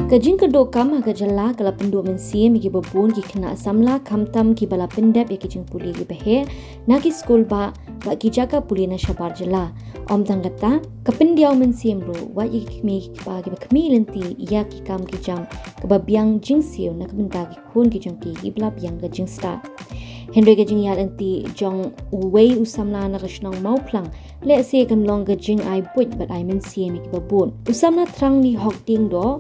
Kajing kedua kam haga jala kala penduk mensi migi babun ki kena samla kamtam ki bala pendep ya kijing puli ki behe na ki skul ba ki jaga puli na syabar jala om tanggata kependiau mensi mro wa ki kmi ba ki kmi lenti ya ki kam ki jam ke babiang jing siu na kebenta ki kun ki jong ki bla biang ke jing sta Henry kajing ya lenti jong wei usamla na kashnong mau plang le se kan long kajing ai buit bat ai mensi migi babun usamla trang ni hok ding do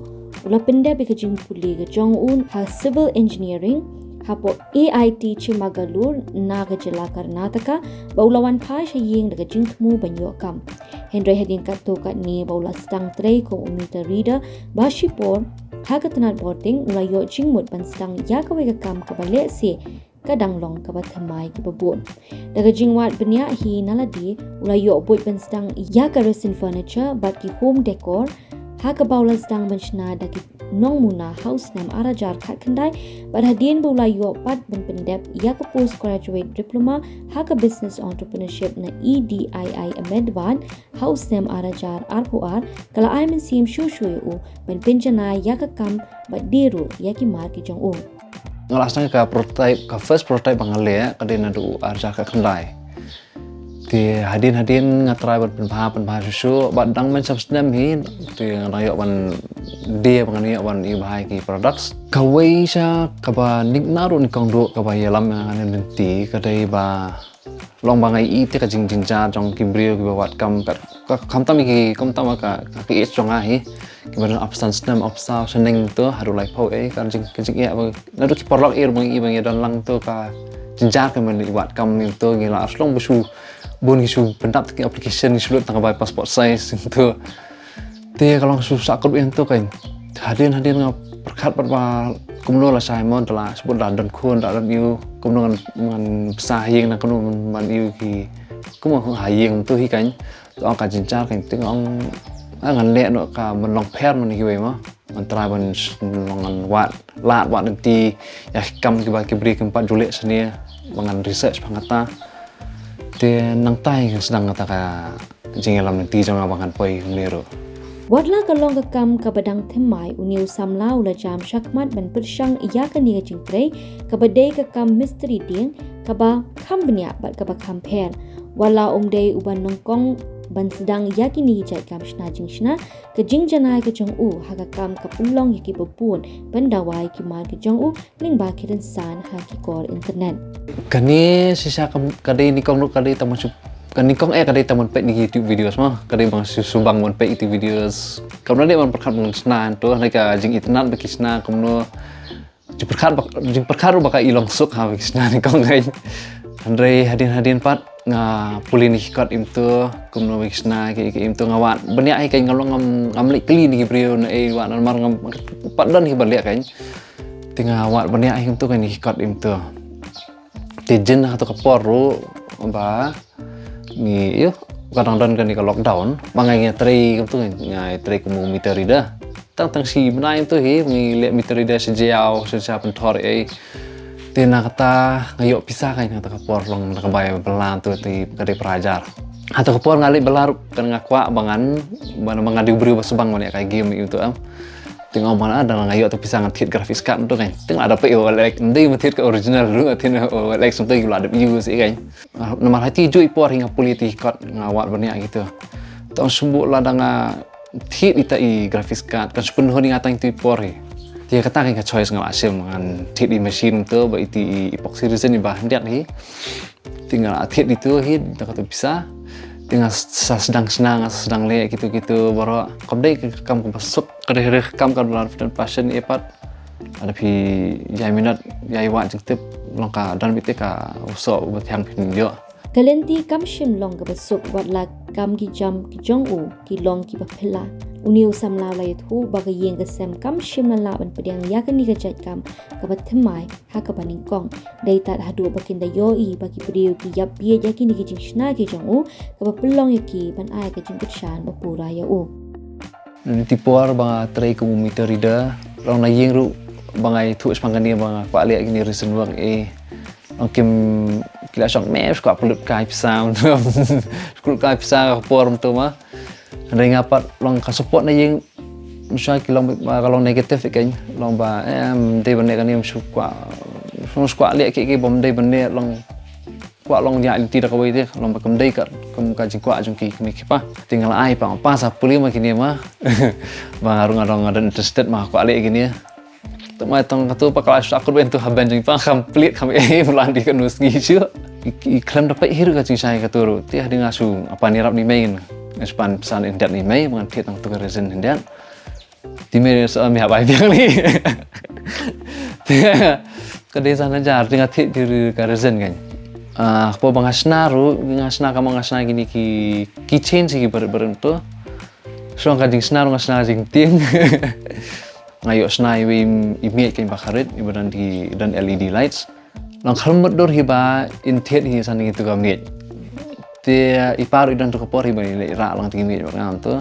Ula pendek kajing puli ke Jong Un ha civil engineering hapo AIT Chimagalur na kajala Karnataka baulawan pa siya ying daga jing tmu banyo kam Henry hadin kato kat ni baula stang tray ko umita reader bashipor ha katanat boarding ula yo jing mut ban stang ya kawe ka kam kabale se kadang long kabat thamai ki babon daga jing wat benya hi naladi ula yo boy ban stang ya ka resin furniture but ki home decor Haka baula sedang menshna daki nong muna house nam arajar khat kendai but hadien baula yo pat ben pendep ya ka postgraduate diploma haka business entrepreneurship na EDII amedwan house nam arajar ROR kala I men sim shu u ben penjana ya ka kam but diru ya ki mar ki jong u ngalasna ka prototype ka first prototype bangale ya kadena du arajar khat kendai thì hadin ngatrai ban susu badang men substem hi ti ngayok ban dia bangani ban i bahai ki products kawai sha kaba nik naru ni kong do kaba yalam ngan nanti kadai ba long bangai i te ka jing ja jong kimbrio ki wat kam tam ki kam tam ka ki chong a hi ki ban abstan stem absa seneng to haru lai phau e kan jing ya na do ki porlok ir bang i bang ya dan lang to ka jinja ka men wat kam ni to ngila aslong busu bun isu pendap ke application isu tangga by passport size itu dia kalau susah kerut itu kan hadir ngap perkat pada kumno lah Simon telah sebut dan kun dan you kumno dengan sahing dan kumno man you ki kumno haying tu hi kan tu ang kajincar kan tu ang ngan lek no ka menlong per man hi we ma antara ban longan wat lat wat nanti ya kam ki ba ki beri keempat julek seni dengan research pangata dia nang tai sedang kata jingelam nanti jangan abangan poi nero Wadla kalong kam kabadang themai uniu samla ula jam shakmat ban persyang iya kani jingprei kabadai kam mystery ding kaba kam benya bat kaba compare wala umdei uban nongkong ban sedang yakini jai kam shna jingshna ke jingjanai ke jong u haga kam kapulong yaki babun ban dawai ki mar ke jong u ling ba kiren san ha ki kor internet kani sisa kadai ni kong kadai tamasuk kani kong kadai taman pet ni YouTube videos mah kadai bang subang mon pet itu videos kamna dia man perkat bang sna to nika jing internet baki sna kamno jing perkat ru baka ilong suk ha baki sna ni kong kai Andre hadin pat nga puli ni kat imtu kumno baki sna ki imtu ngawat banyak ai kai ngalong ngamlik kli ni brio na ai wat mar ngam pat dan hi balik kan tinga wat banyak ai imtu kan ni kat imtu Tijen atau kapor ru ba ni yo kadang-kadang kan ni ka lockdown bangainya tray tu ngai tray kumu meterida tang si benai tu hi mi le meterida sejauh sejauh pentor tina kata ngayok pisah kan kata kapor long nakabay belan tu ti kadai perajar atau kapor ngali belar kan ngakwa bangan mana mangadi beri basubang banyak kayak game itu tengok mana ada ngayok tu pisah ngat grafis card tu kan tengok ada PO like ndi matit ke original dulu atin like something you ada use kan nomor hati ju ipor hingga politik card ngawat banyak gitu tahun sumbu ladang tit ita i grafis card kan sepenuh ni ngatang tu ipor dia kata kan choice ngawat asim dengan tit di mesin tu ba iti epoxy resin di bahan dia ni tinggal tit itu hi tak tu bisa tengah sedang senang sedang lek gitu baru kamdai kam masuk kadai kam kan dalam passion epat ada pi yai minat yai wat jengtip longka dan bitika usok buat yang pinjo kalenti kam shim long ka basuk wadla kam ki jam ki jong u ki long ki bapela uniu samla la yathu baga yeng ka sem kam shim la ban pediang yakani ka jat kam ka bathmai ha ka baning kong dai tat hadu bakin da yoi bagi pediu ki yap ye yakini ki jingshna ki jong u ka bapelong yaki ban ai ka jing kitshan bapura ya u tipor bang tray meter rida long na yeng ru bangai thu spangani bang pa le gini reason wang kim kila sok me ska pulut kai pisang pulut kai pisang por tu mah ada ngapat long ka support na yeng misalnya kalau negatif kan long ba day benda kan yang suka lihat kayak bom day benda long ya tidak kawai dia long ba day kat kaji kuat jungki kami kipa tinggal ai pa sa puli makin dia mah ngarung ada interested mah kuat lihat gini ya temai tong katu pa kalau aku bentuk haban jung pa complete kami bulan di kanus gitu iklan dapat hiru kacing saya katuru tiah di ngasu apa nirap ni main espan pesan indat ni main mengantit tang tukar resin indat timir soal mi habai biang ni kedai sana jar dengan tit di resin kan apa bangasna kamu ngasna gini ki change ki berentu so kajing ngasna jing ting ngayo snai wim image kan bakarit ibadan di dan LED lights lang kalmot dor hiba intet hi sana gitu kami dia iparu dan tu kapor hiba ni ra lang tinggi macam tu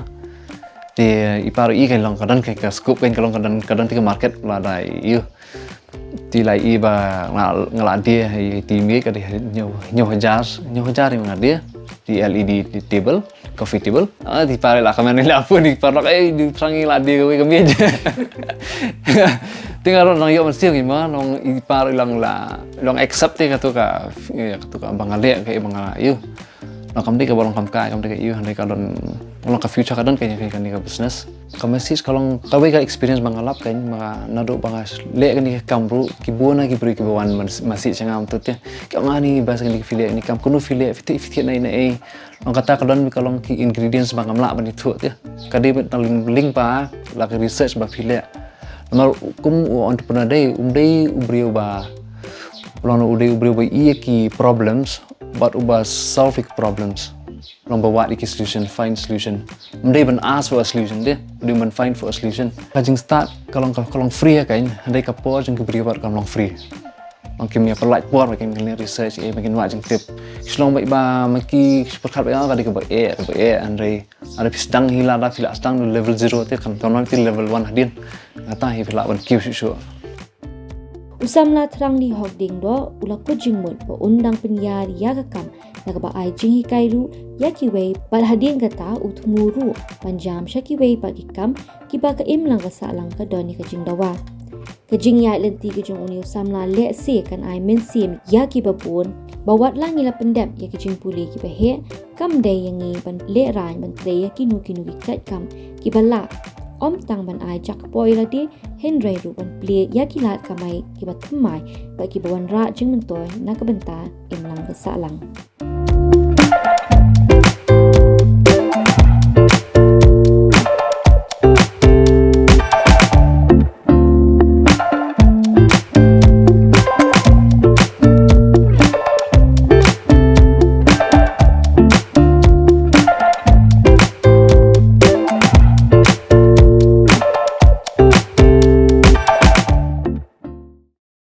dia iparu i kan lang kadang kayak scoop kan kalau kadang tiga market lah dai yu ti lai iba ngelak dia tinggi kadang nyoh hajar yang dia di LED di table coffee table di pare lah kami ni lah pun di parok di perangi lah dia kami aja tinggal orang yang mesti gimana orang ipar lang accept dia kata bang alek kayak bang ayu lang kami ke bolong kamkai kami ke ayu handai kalon orang ke future kadang kayaknya kan ke business kami sih kalau kami ke experience bang alap kan maka nado bang lek kan ke kamru ki buana ki beri ki bawan masih cengam tu dia kau ngani bahasa kan ke affiliate ni kam kuno affiliate fit nai orang kata kalau ki ingredients bang amla ban itu dia kadi link pa la ke research ba affiliate Mal entrepreneur day ubrio ba long ubrio ba ki problems but uba solving problems long ba what solution find solution ban ask for a solution dia ban find for a solution kajing start kalau free kan handai kapor jeng ubrio ba kalau free makin apa light board makin research makin wajeng tip selong ba maki perkat ba kadi ke ba andai ada sedang hilang dah tidak sedang level 0 tu kan nanti level 1 hadin kata hilang ban Q sure usamla terang ni hok ding do ulak ko jingmut ba undang penyar ya kakam nagaba ai jing hikairu ya kiwei bal hadin kata utumuru panjam syakiwei bagi kam kiba ka imlang ka salang ka doni ka jingdawa kajing ya lenti kajing uni usamla le se kan ai men sim ya kiba pun bawat lang ila pendap ya kajing puli kiba he kam day yang ban le ran ban tre ya kinu kat kam kiba la om tang ban ai jak poi la di henry ru ban ple ya kilat kamai kiba thamai ba kiba wan ra jing mentoy na ka benta imlang ka salang